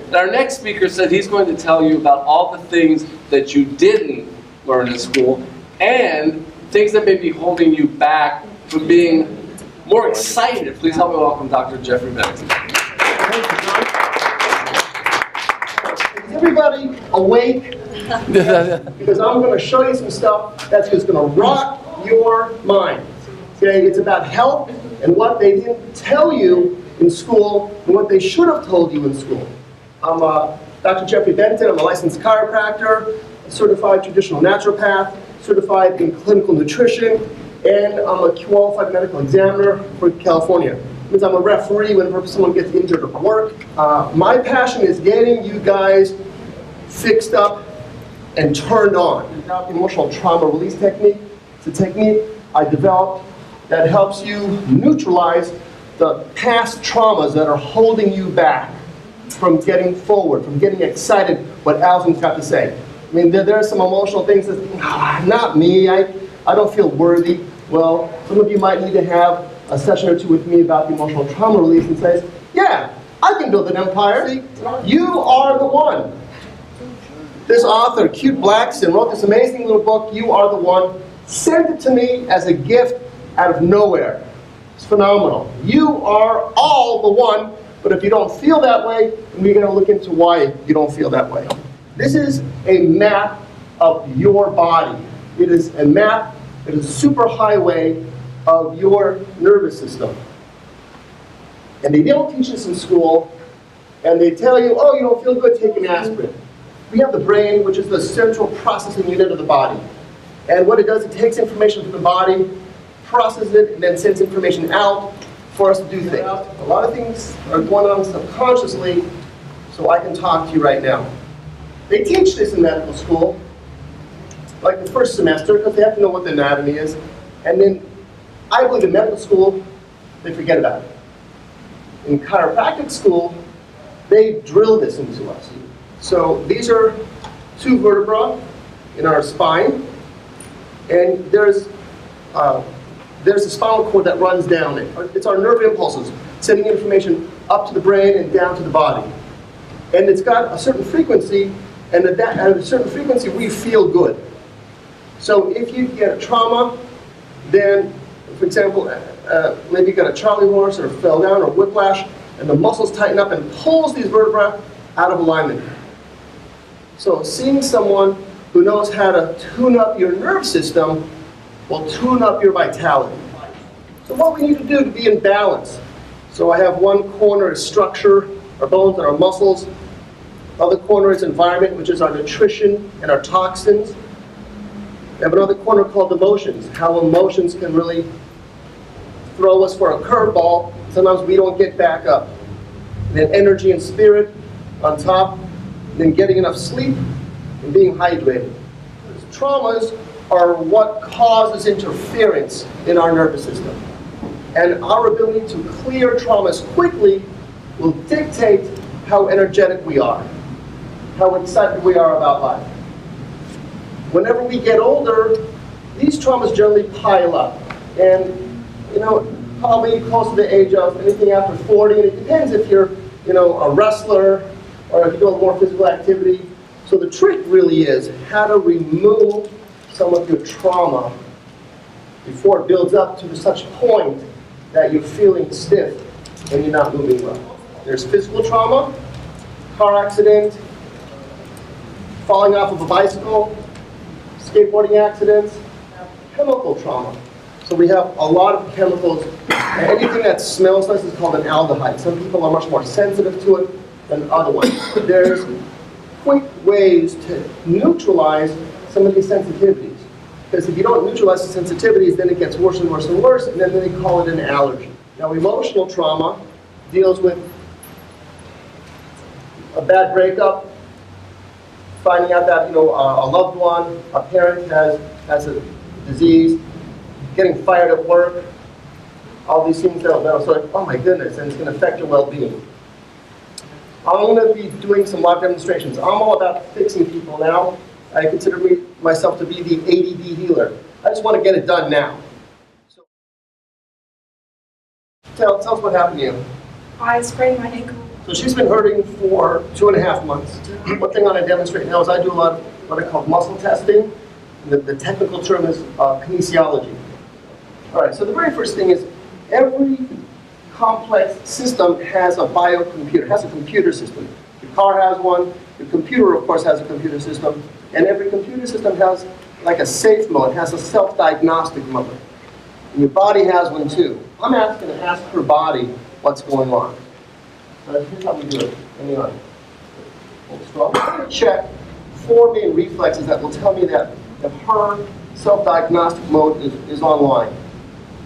And our next speaker said he's going to tell you about all the things that you didn't learn in school and things that may be holding you back from being more excited. Please help me welcome Dr. Jeffrey Bennington. Is everybody awake? Because I'm going to show you some stuff that's just going to rock your mind. Okay, it's about health and what they didn't tell you in school and what they should have told you in school. I'm Dr. Jeffrey Bennington. I'm a licensed chiropractor, a certified traditional naturopath, certified in clinical nutrition, and I'm a qualified medical examiner for California. It means I'm a referee whenever someone gets injured at work. My passion is getting you guys fixed up and turned on. The emotional trauma release technique. It's a technique I developed that helps you neutralize the past traumas that are holding you back from getting forward, from getting excited what Alvin's got to say. I mean, there are some emotional things that, not me, I don't feel worthy. Well, some of you might need to have a session or two with me about the emotional trauma release and says, yeah, I can build an empire. See, you are the one. This author, Cute Blackson, wrote this amazing little book, You Are the One, sent it to me as a gift out of nowhere. It's phenomenal. You are all the one, but if you don't feel that way, then we're going to look into why you don't feel that way. This is a map of your body. It is a map, it is a superhighway of your nervous system. And they don't teach this in school, and they tell you, oh, you don't feel good, take an aspirin. We have the brain, which is the central processing unit of the body. And what it does, it takes information from the body, processes it, and then sends information out for us to do things. A lot of things are going on subconsciously, so I can talk to you right now. They teach this in medical school, like the first semester, because they have to know what the anatomy is. And then, I believe in medical school, they forget about it. In chiropractic school, they drill this into us. So these are two vertebrae in our spine, and there's a spinal cord that runs down it. It's our nerve impulses, sending information up to the brain and down to the body. And it's got a certain frequency, and at a certain frequency we feel good. So if you get a trauma, then, for example, maybe you got a Charlie horse or fell down or whiplash, and the muscles tighten up and pulls these vertebrae out of alignment. So seeing someone who knows how to tune up your nerve system will tune up your vitality. So what we need to do to be in balance. So I have one corner is structure, our bones and our muscles. The other corner is environment, which is our nutrition and our toxins. We have another corner called emotions, how emotions can really throw us for a curveball. Sometimes we don't get back up. And then energy and spirit on top. And then getting enough sleep and being hydrated. Traumas are what causes interference in our nervous system. And our ability to clear traumas quickly will dictate how energetic we are, how excited we are about life. Whenever we get older, these traumas generally pile up. And, probably close to the age of anything after 40, and it depends if you're, a wrestler or if you do more physical activity. So the trick really is how to remove some of your trauma before it builds up to such point that you're feeling stiff and you're not moving well. There's physical trauma, car accident, falling off of a bicycle, skateboarding accidents, chemical trauma. So we have a lot of chemicals. Anything that smells nice is called an aldehyde. Some people are much more sensitive to it than other ones. There's quick ways to neutralize some of these sensitivities. Because if you don't neutralize the sensitivities, then it gets worse and worse and worse, and then they call it an allergy. Now, emotional trauma deals with a bad breakup, finding out that a loved one, a parent has a disease, getting fired at work, all these things that'll sort of, oh my goodness, and it's going to affect your well-being. I'm going to be doing some live demonstrations. I'm all about fixing people now. I consider myself to be the ADD healer. I just want to get it done now. So, tell us what happened to you. I sprained my ankle. So she's been hurting for 2.5 months. One thing I'm going to demonstrate now is I do a lot of what I call muscle testing. The technical term is kinesiology. All right, so the very first thing is every complex system has a biocomputer, has a computer system. Your car has one, your computer, of course, has a computer system, and every computer system has like a safe mode, has a self-diagnostic mode. And your body has one too. I'm going to ask her body what's going on. So here's how we do it. Hang on. I'm going to check 4 main reflexes that will tell me that if her self-diagnostic mode is online.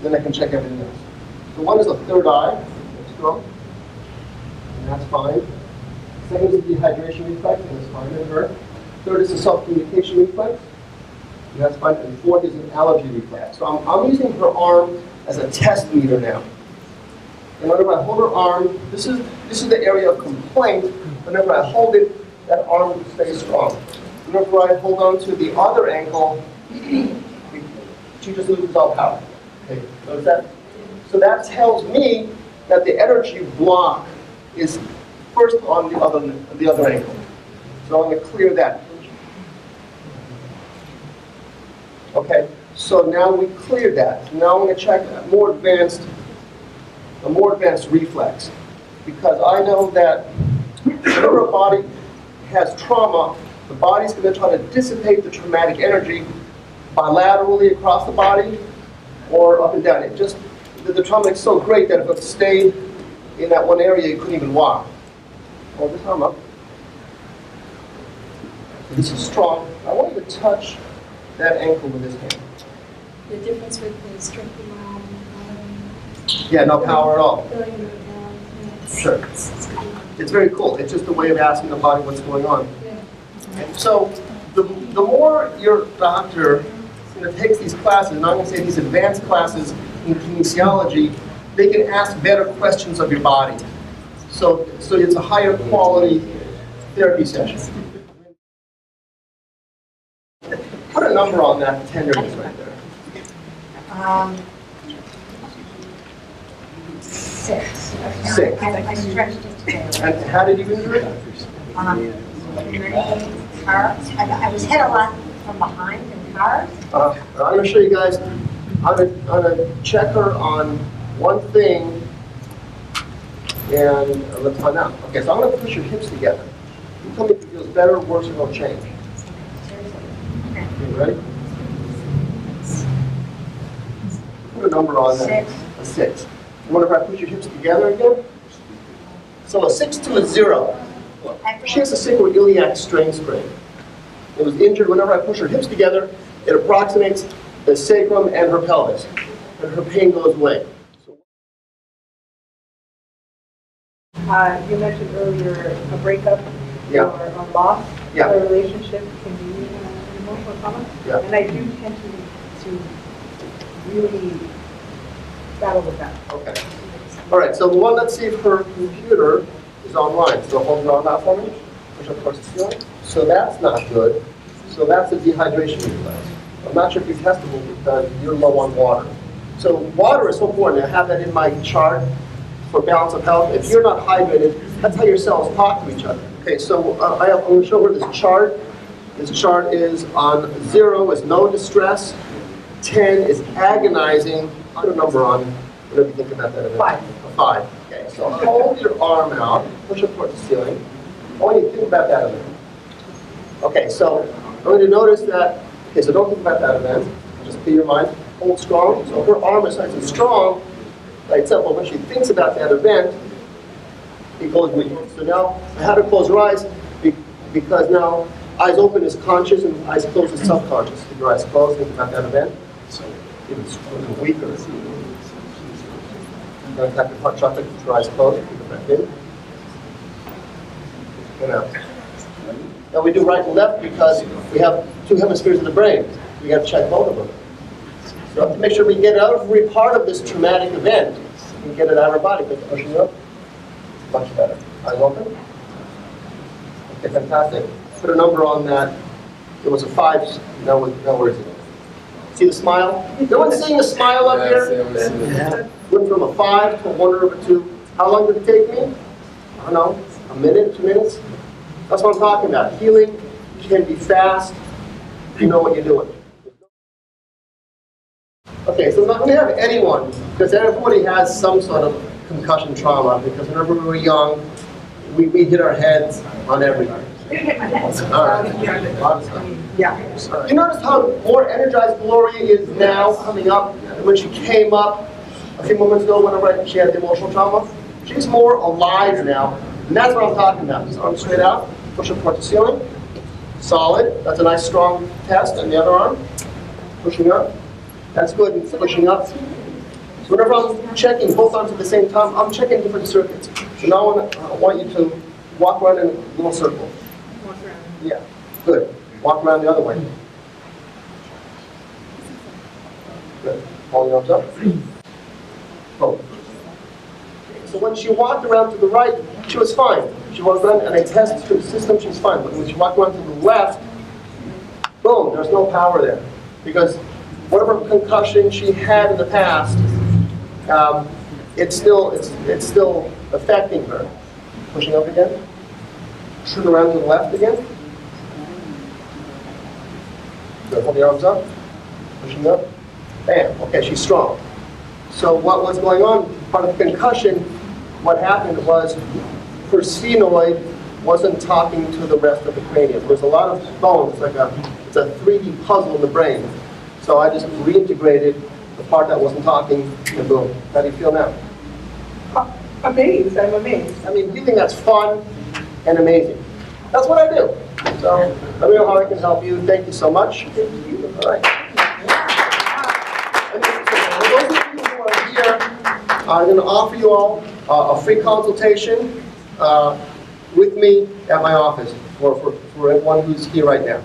Then I can check everything else. So one is the third eye. Let's go. And that's fine. Second is the dehydration reflex, and that's fine in her. Third is the self-communication reflex, and that's fine. And fourth is an allergy reflex. So I'm using her arm as a test meter now. And whenever I hold her arm, this is the area of complaint. Whenever I hold it, that arm stays strong. Whenever I hold on to the other ankle, she just loses all power. Okay, notice that? So that tells me that the energy block is first on the other ankle. So I'm going to clear that. Okay, so now we cleared that. Now I'm going to check a more advanced reflex, because I know that whenever a body has trauma, the body's going to try to dissipate the traumatic energy bilaterally across the body or up and down. The trauma is so great that if it stayed in that one area, you couldn't even walk. Hold this arm up. So this is strong. I want you to touch that ankle with this hand. The difference with the strength of my arm and Yeah, no power at all. feeling it down. Sure. It's very cool. It's just a way of asking the body what's going on. Yeah. And so the more your doctor takes these classes, and I'm going to say these advanced classes in kinesiology, they can ask better questions of your body. So it's a higher quality therapy session. Put a number on that tenderness right there. 6. 6. I stretched it today. And how did you injure it? I was hit a lot from behind in cars. I'm going to show you guys. I'm going to check her on one thing, and let's find out. Okay, so I'm going to push your hips together. You tell me if it feels better, worse, or no change. Okay. You ready? Put a number on that. 6. A 6. You wonder if I push your hips together again? So a 6 to a 0. She has a sacroiliac strain sprain. It was injured whenever I push her hips together. It approximates the sacrum and her pelvis, and her pain goes away. You mentioned earlier a breakup Yeah. or a loss Yeah. of a relationship can be an emotional trauma. Yeah. And I do tend to really battle with that. Okay. All right, so the one, let's see if her computer is online. So hold it on that for me. Push up towards the ceiling. So that's not good. So that's a dehydration reflex. I'm not sure if you're testable because you're low on water. So water is so important. I have that in my chart for balance of health. If you're not hydrated, that's how your cells talk to each other. Okay, so I'm going to show her this chart. This chart is on 0 is no distress, 10 is agonizing. Put a number on whatever you think about that. 5. 5. Okay, so hold your arm out, push up towards the ceiling. I want you to think about that event. Okay, so I'm going to notice that. Okay, so don't think about that event. Just clear your mind. Hold strong. So her arm is nice and strong by itself, but when she thinks about that event, it goes weak. So now I had her close her eyes because now eyes open is conscious and eyes closed is subconscious. Keep your eyes closed, think about that event. So even weaker. I'm going to tap your heart chakra, keep your eyes closed, keep it back in. And out. Now we do right and left because we have 2 hemispheres of the brain. We got to check both of them. So we have to make sure we get every part of this traumatic event and get it out of our body. But pushing it up, much better. Eyes open. Okay, fantastic. Put a number on that. It was a 5. Now where is it? See the smile? No one's seeing a smile up here? Went from a 5 to a 1 over 2. How long did it take me? I don't know, a minute, 2 minutes. That's what I'm talking about. Healing can be fast. You know what you're doing. Okay, so I'm not going to have anyone, because everybody has some sort of concussion trauma, because whenever we were young, we hit our heads on everything. All right. Yeah. You notice how more energized Gloria is now coming up than when she came up a few moments ago whenever she had the emotional trauma? She's more alive now, and that's what I'm talking about. Just arm straight out, push up towards the ceiling. Solid. That's a nice strong test. And the other arm, pushing up. That's good. It's pushing up. So whenever I'm checking both arms at the same time, I'm checking different circuits. So now I want you to walk around in a little circle. Walk around. Yeah, good. Walk around the other way. Good. Hold your arms up. Both. So when she walked around to the right, she was fine. She walked around and I tested her system, she's fine. But when she walked around to the left, boom, there's no power there. Because whatever concussion she had in the past, it's still affecting her. Pushing up again. Turn around to the left again. Good. Hold the arms up. Pushing up. Bam. Okay, she's strong. So what was going on, part of the concussion, what happened was her sphenoid wasn't talking to the rest of the cranium. There's a lot of bones, it's a 3D puzzle in the brain. So I just reintegrated the part that wasn't talking, and boom. How do you feel now? Amazed. I'm amazed. I mean, healing that's fun and amazing. That's what I do. So let me know how I can help you. Thank you so much. All right. And for those of you who are here, I'm going to offer you all a free consultation with me at my office for everyone who's here right now.